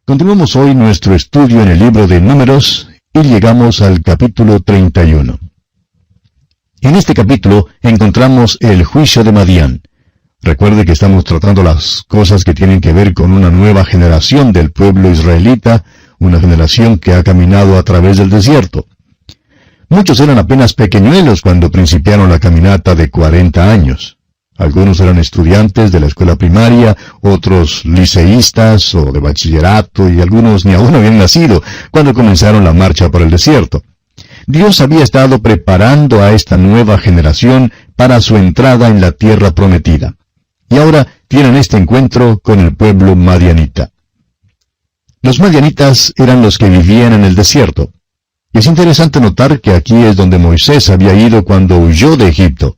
Continuamos hoy nuestro estudio en el libro de Números y llegamos al capítulo 31. En este capítulo encontramos el juicio de Madián. Recuerde que estamos tratando las cosas que tienen que ver con una nueva generación del pueblo israelita, una generación que ha caminado a través del desierto. Muchos eran apenas pequeñuelos cuando principiaron la caminata de 40 años. Algunos eran estudiantes de la escuela primaria, otros liceístas o de bachillerato, y algunos ni aún habían nacido cuando comenzaron la marcha por el desierto. Dios había estado preparando a esta nueva generación para su entrada en la tierra prometida. Y ahora tienen este encuentro con el pueblo madianita. Los madianitas eran los que vivían en el desierto. Es interesante notar que aquí es donde Moisés había ido cuando huyó de Egipto.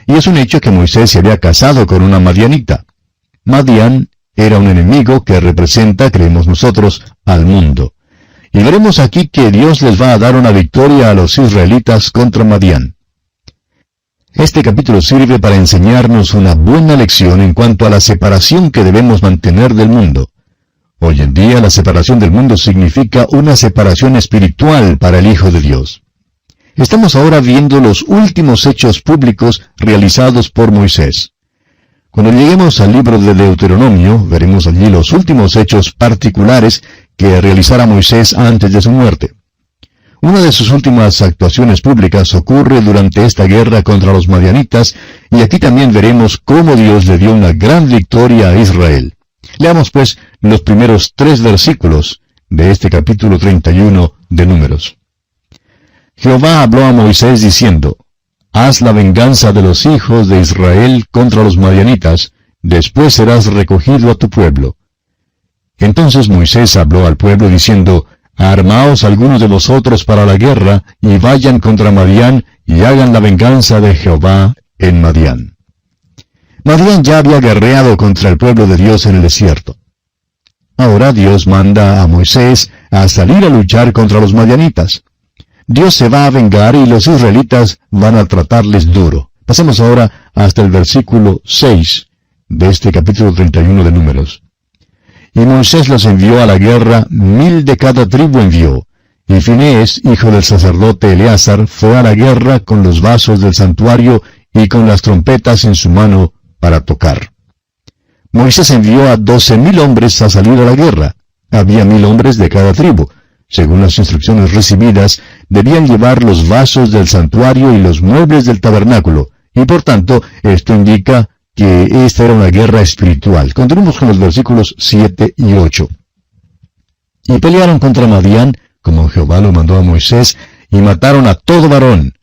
Y es un hecho que Moisés se había casado con una madianita. Madián era un enemigo que representa, creemos nosotros, al mundo. Y veremos aquí que Dios les va a dar una victoria a los israelitas contra Madián. Este capítulo sirve para enseñarnos una buena lección en cuanto a la separación que debemos mantener del mundo. Hoy en día la separación del mundo significa una separación espiritual para el Hijo de Dios. Estamos ahora viendo los últimos hechos públicos realizados por Moisés. Cuando lleguemos al libro de Deuteronomio, veremos allí los últimos hechos particulares que realizara Moisés antes de su muerte. Una de sus últimas actuaciones públicas ocurre durante esta guerra contra los madianitas, y aquí también veremos cómo Dios le dio una gran victoria a Israel. Leamos pues los primeros 3 versículos de este capítulo 31 de Números. Jehová habló a Moisés diciendo, Haz la venganza de los hijos de Israel contra los madianitas, después serás recogido a tu pueblo. Entonces Moisés habló al pueblo diciendo, Armaos algunos de vosotros para la guerra, y vayan contra Madián, y hagan la venganza de Jehová en Madián. Madián ya había guerreado contra el pueblo de Dios en el desierto. Ahora Dios manda a Moisés a salir a luchar contra los madianitas. Dios se va a vengar y los israelitas van a tratarles duro. Pasemos ahora hasta el versículo 6 de este capítulo 31 de Números. Y Moisés los envió a la guerra, 1000 de cada tribu envió. Y Finehés, hijo del sacerdote Eleazar, fue a la guerra con los vasos del santuario y con las trompetas en su mano para tocar. Moisés envió a 12,000 hombres a salir a la guerra. Había 1000 hombres de cada tribu. Según las instrucciones recibidas, debían llevar los vasos del santuario y los muebles del tabernáculo, y por tanto, esto indica que esta era una guerra espiritual. Continuemos con los versículos 7 y 8. Y pelearon contra Madián, como Jehová lo mandó a Moisés, y mataron a todo varón.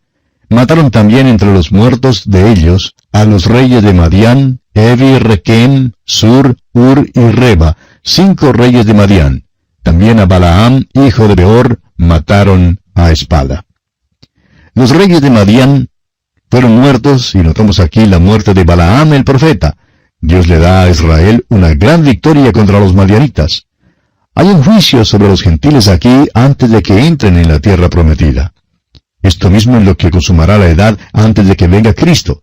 Mataron también entre los muertos de ellos a los reyes de Madián, Evi, Requem, Sur, Ur y Reba, 5 reyes de Madián. También a Balaam, hijo de Beor, mataron a espada. Los reyes de Madián fueron muertos, y notamos aquí la muerte de Balaam el profeta. Dios le da a Israel una gran victoria contra los madianitas. Hay un juicio sobre los gentiles aquí antes de que entren en la tierra prometida. Esto mismo es lo que consumará la edad antes de que venga Cristo.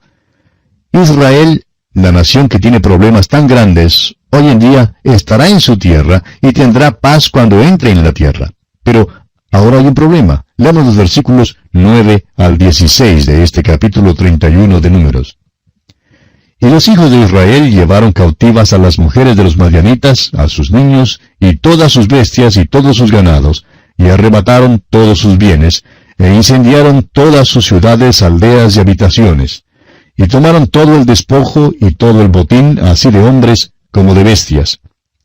Israel, la nación que tiene problemas tan grandes, hoy en día estará en su tierra y tendrá paz cuando entre en la tierra. Pero ahora hay un problema. Leamos los versículos 9 al 16 de este capítulo 31 de Números. Y los hijos de Israel llevaron cautivas a las mujeres de los madianitas, a sus niños, y todas sus bestias y todos sus ganados, y arrebataron todos sus bienes, e incendiaron todas sus ciudades, aldeas y habitaciones. Y tomaron todo el despojo y todo el botín, así de hombres como de bestias.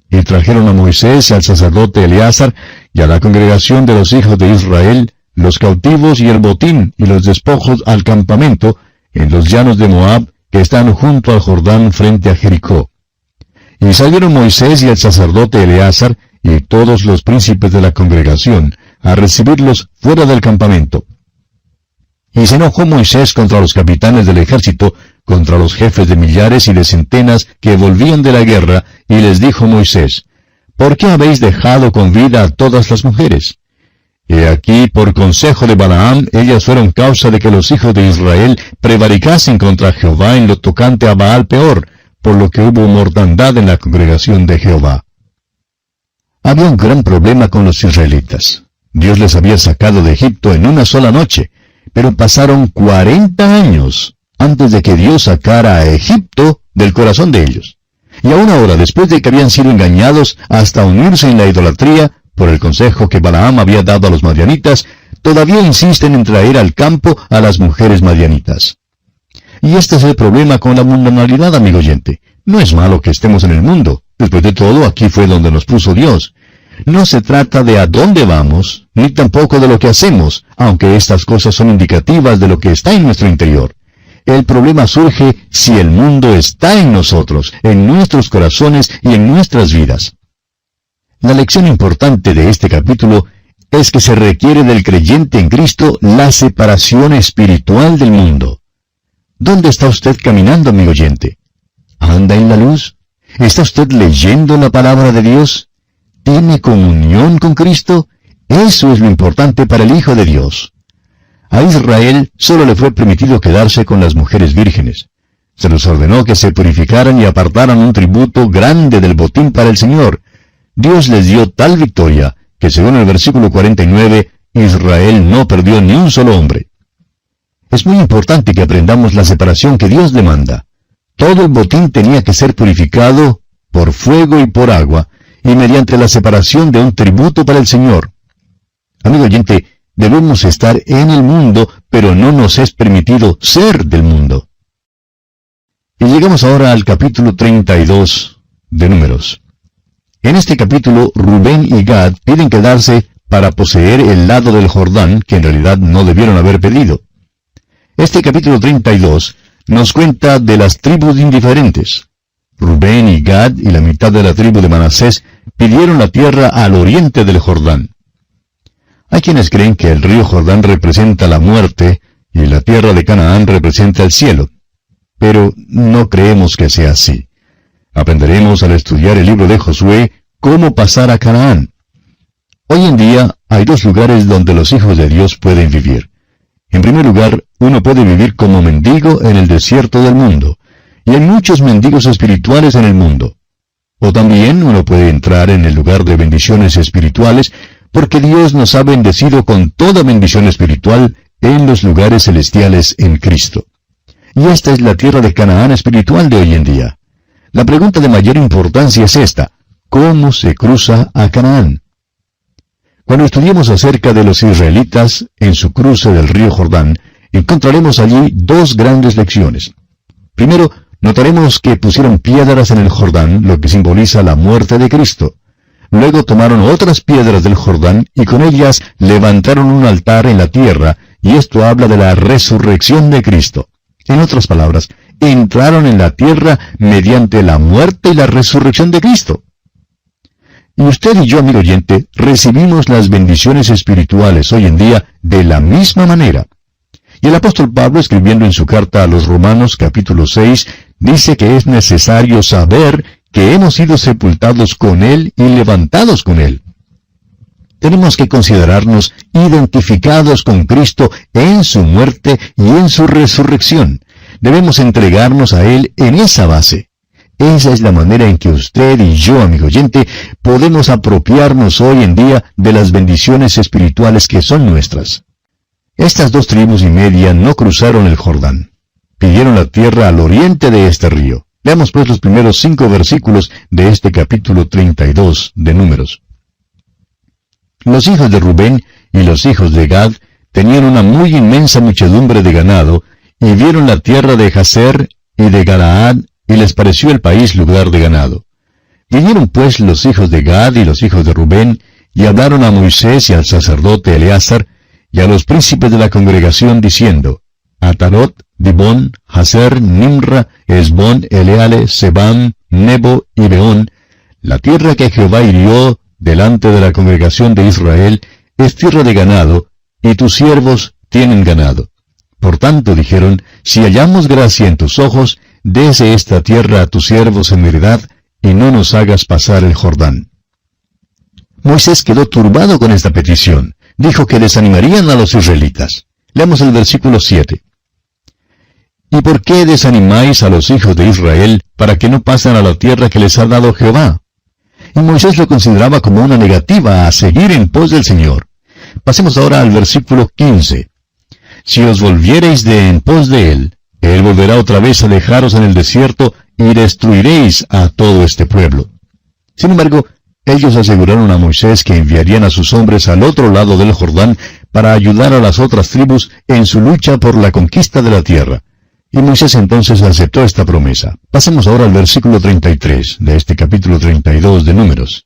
Y trajeron a Moisés y al sacerdote Eleazar y a la congregación de los hijos de Israel, los cautivos y el botín y los despojos al campamento, en los llanos de Moab, que están junto al Jordán frente a Jericó. Y salieron Moisés y el sacerdote Eleazar y todos los príncipes de la congregación a recibirlos fuera del campamento. Y se enojó Moisés contra los capitanes del ejército, contra los jefes de millares y de centenas que volvían de la guerra, y les dijo Moisés, ¿por qué habéis dejado con vida a todas las mujeres? He aquí, por consejo de Balaam, ellas fueron causa de que los hijos de Israel prevaricasen contra Jehová en lo tocante a Baal Peor, por lo que hubo mortandad en la congregación de Jehová. Había un gran problema con los israelitas. Dios les había sacado de Egipto en una sola noche, pero pasaron 40 años antes de que Dios sacara a Egipto del corazón de ellos. Y aún ahora, después de que habían sido engañados hasta unirse en la idolatría, por el consejo que Balaam había dado a los madianitas, todavía insisten en traer al campo a las mujeres madianitas. Y este es el problema con la mundanalidad, amigo oyente. No es malo que estemos en el mundo. Después de todo, aquí fue donde nos puso Dios. No se trata de a dónde vamos, ni tampoco de lo que hacemos, aunque estas cosas son indicativas de lo que está en nuestro interior. El problema surge si el mundo está en nosotros, en nuestros corazones y en nuestras vidas. La lección importante de este capítulo es que se requiere del creyente en Cristo la separación espiritual del mundo. ¿Dónde está usted caminando, amigo oyente? ¿Anda en la luz? ¿Está usted leyendo la palabra de Dios? ¿Tiene comunión con Cristo? Eso es lo importante para el Hijo de Dios. A Israel solo le fue permitido quedarse con las mujeres vírgenes. Se les ordenó que se purificaran y apartaran un tributo grande del botín para el Señor. Dios les dio tal victoria que, según el versículo 49, Israel no perdió ni un solo hombre. Es muy importante que aprendamos la separación que Dios demanda. Todo el botín tenía que ser purificado por fuego y por agua, y mediante la separación de un tributo para el Señor. Amigo oyente, debemos estar en el mundo, pero no nos es permitido ser del mundo. Y llegamos ahora al capítulo 32 de Números. En este capítulo, Rubén y Gad piden quedarse para poseer el lado del Jordán, que en realidad no debieron haber pedido. Este capítulo 32 nos cuenta de las tribus indiferentes. Rubén y Gad y la mitad de la tribu de Manasés pidieron la tierra al oriente del Jordán. Hay quienes creen que el río Jordán representa la muerte y la tierra de Canaán representa el cielo. Pero no creemos que sea así. Aprenderemos al estudiar el libro de Josué cómo pasar a Canaán. Hoy en día hay dos lugares donde los hijos de Dios pueden vivir. En primer lugar, uno puede vivir como mendigo en el desierto del mundo, y hay muchos mendigos espirituales en el mundo. O también uno puede entrar en el lugar de bendiciones espirituales, porque Dios nos ha bendecido con toda bendición espiritual en los lugares celestiales en Cristo. Y esta es la tierra de Canaán espiritual de hoy en día. La pregunta de mayor importancia es esta: ¿cómo se cruza a Canaán? Cuando estudiemos acerca de los israelitas en su cruce del río Jordán, encontraremos allí dos grandes lecciones. Primero, notaremos que pusieron piedras en el Jordán, lo que simboliza la muerte de Cristo. Luego tomaron otras piedras del Jordán y con ellas levantaron un altar en la tierra, y esto habla de la resurrección de Cristo. En otras palabras, entraron en la tierra mediante la muerte y la resurrección de Cristo. Y usted y yo, amigo oyente, recibimos las bendiciones espirituales hoy en día de la misma manera. Y el apóstol Pablo, escribiendo en su carta a los Romanos capítulo 6, dice que es necesario saber que hemos sido sepultados con Él y levantados con Él. Tenemos que considerarnos identificados con Cristo en su muerte y en su resurrección. Debemos entregarnos a Él en esa base. Esa es la manera en que usted y yo, amigo oyente, podemos apropiarnos hoy en día de las bendiciones espirituales que son nuestras. Estas 2 tribus y media no cruzaron el Jordán. Pidieron la tierra al oriente de este río. Veamos pues los primeros 5 versículos de este capítulo 32 de Números. Los hijos de Rubén y los hijos de Gad tenían una muy inmensa muchedumbre de ganado, y vieron la tierra de Jazer y de Galaad, y les pareció el país lugar de ganado. Vinieron pues los hijos de Gad y los hijos de Rubén, y hablaron a Moisés y al sacerdote Eleazar, y a los príncipes de la congregación, diciendo: Atarot, Dibón, Jazer, Nimra, Esbón, Eleale, Sebam, Nebo y Beón, la tierra que Jehová hirió delante de la congregación de Israel, es tierra de ganado, y tus siervos tienen ganado. Por tanto, dijeron: si hallamos gracia en tus ojos, dese esta tierra a tus siervos en heredad, y no nos hagas pasar el Jordán. Moisés quedó turbado con esta petición. Dijo que desanimarían a los israelitas. Leamos el versículo 7. ¿Y por qué desanimáis a los hijos de Israel para que no pasen a la tierra que les ha dado Jehová? y Moisés lo consideraba como una negativa a seguir en pos del Señor. Pasemos ahora al versículo 15. Si os volviereis de en pos de él volverá otra vez a dejaros en el desierto y destruiréis a todo este pueblo. Sin embargo, ellos aseguraron a Moisés que enviarían a sus hombres al otro lado del Jordán para ayudar a las otras tribus en su lucha por la conquista de la tierra. Y Moisés entonces aceptó esta promesa. Pasemos ahora al versículo 33 de este capítulo 32 de Números.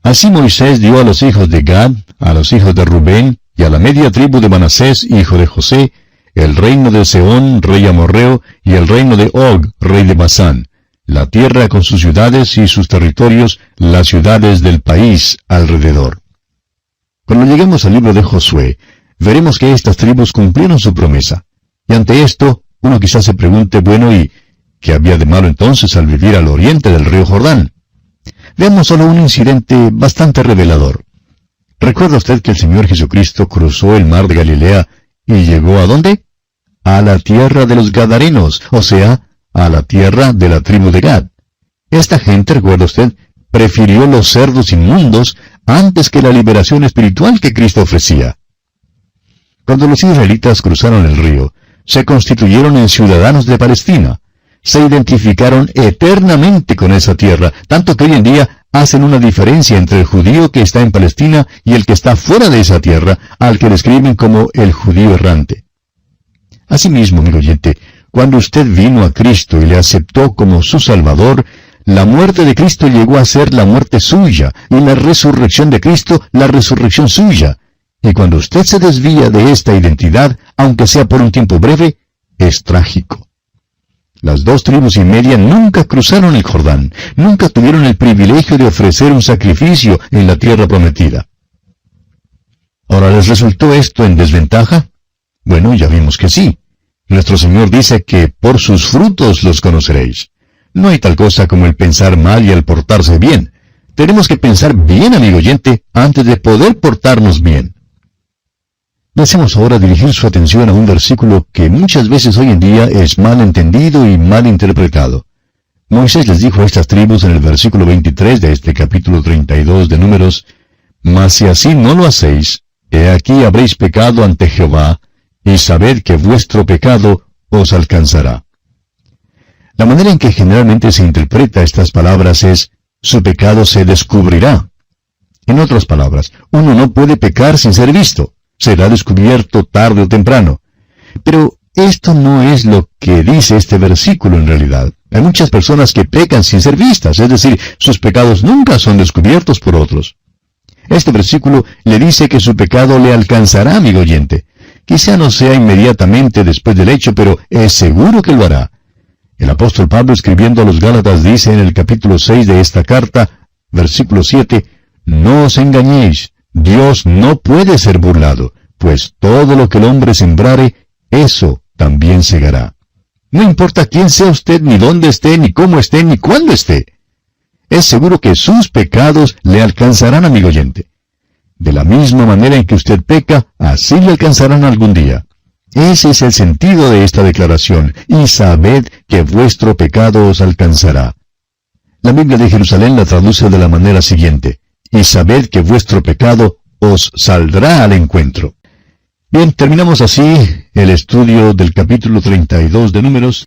Así Moisés dio a los hijos de Gad, a los hijos de Rubén y a la media tribu de Manasés, hijo de José, el reino de Sehón, rey amorreo, y el reino de Og, rey de Basán, la tierra con sus ciudades y sus territorios, las ciudades del país alrededor. Cuando lleguemos al libro de Josué, veremos que estas tribus cumplieron su promesa. Y ante esto, uno quizás se pregunte, bueno, ¿y qué había de malo entonces al vivir al oriente del río Jordán? Veamos solo un incidente bastante revelador. ¿Recuerda usted que el Señor Jesucristo cruzó el mar de Galilea y llegó a dónde? A la tierra de los Gadarenos, o sea, a la tierra de la tribu de Gad. Esta gente, recuerda usted, prefirió los cerdos inmundos antes que la liberación espiritual que Cristo ofrecía. Cuando los israelitas cruzaron el río, se constituyeron en ciudadanos de Palestina. Se identificaron eternamente con esa tierra, tanto que hoy en día hacen una diferencia entre el judío que está en Palestina y el que está fuera de esa tierra, al que describen como el judío errante. Asimismo, amigo oyente, cuando usted vino a Cristo y le aceptó como su Salvador, la muerte de Cristo llegó a ser la muerte suya, y la resurrección de Cristo la resurrección suya. Y cuando usted se desvía de esta identidad, aunque sea por un tiempo breve, es trágico. Las 2 tribus y media nunca cruzaron el Jordán, nunca tuvieron el privilegio de ofrecer un sacrificio en la tierra prometida. Ahora, ¿les resultó esto en desventaja? Bueno, ya vimos que sí. Nuestro Señor dice que por sus frutos los conoceréis. No hay tal cosa como el pensar mal y el portarse bien. Tenemos que pensar bien, amigo oyente, antes de poder portarnos bien. Deseamos ahora dirigir su atención a un versículo que muchas veces hoy en día es mal entendido y mal interpretado. Moisés les dijo a estas tribus en el versículo 23 de este capítulo 32 de Números, «Mas si así no lo hacéis, he aquí habréis pecado ante Jehová, y sabed que vuestro pecado os alcanzará». La manera en que generalmente se interpreta estas palabras es, «su pecado se descubrirá». En otras palabras, uno no puede pecar sin ser visto. Será descubierto tarde o temprano. Pero esto no es lo que dice este versículo en realidad. Hay muchas personas que pecan sin ser vistas, es decir, sus pecados nunca son descubiertos por otros. Este versículo le dice que su pecado le alcanzará, amigo oyente. Quizá no sea inmediatamente después del hecho, pero es seguro que lo hará. El apóstol Pablo, escribiendo a los Gálatas, dice en el capítulo 6 de esta carta, versículo 7, «No os engañéis, Dios no puede ser burlado, pues todo lo que el hombre sembrare, eso también segará». No importa quién sea usted, ni dónde esté, ni cómo esté, ni cuándo esté. Es seguro que sus pecados le alcanzarán, amigo oyente. De la misma manera en que usted peca, así le alcanzarán algún día. Ese es el sentido de esta declaración, y sabed que vuestro pecado os alcanzará. La Biblia de Jerusalén la traduce de la manera siguiente, «Y sabed que vuestro pecado os saldrá al encuentro». Bien, terminamos así el estudio del capítulo 32 de Números.